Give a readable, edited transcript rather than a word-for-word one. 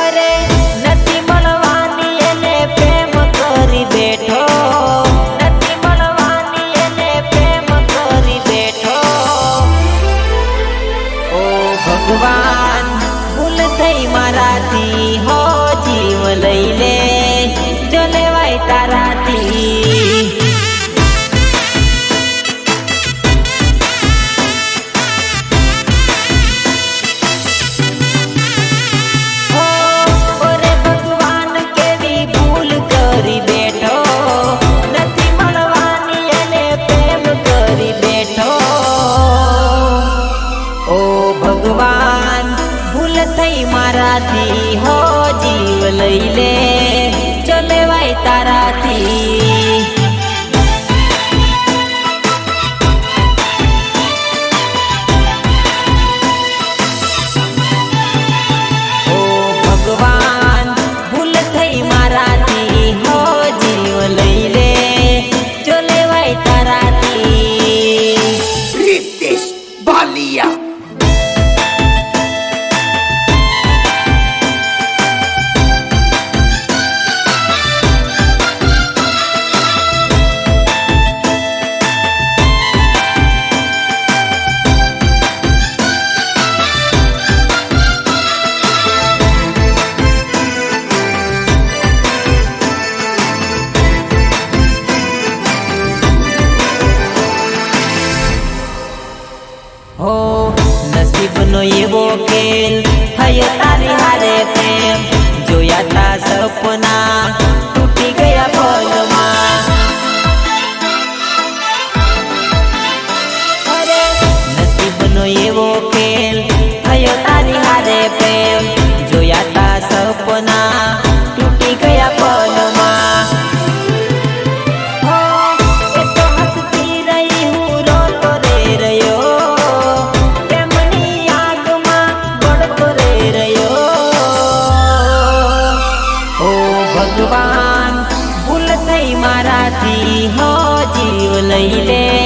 अरे नथी मळवानी एने प्रेम करी बैठो, नथी मळवानी एने प्रेम करी बैठो। ओ भगवान भूल थई माराथी हो जीव लई ले जो लेवाय ताराथी। माराथी हो जीव लई ले जो लेवाय ताराथी। ओ भगवान भूल थई माराथी हो जीव लई ले जो लेवाय ताराथी। रितेश बालिया हो नसीब नो एवो खेल थयो तारी हारे प्रेम जोया ता सपना टूटी गया पल में। अरे नसीब नो एवो खेल थयो तारी हारे प्रेम जोया ता सपना टूटी गया पल में। भगवान भूल थई माराथी हो जीव लई ले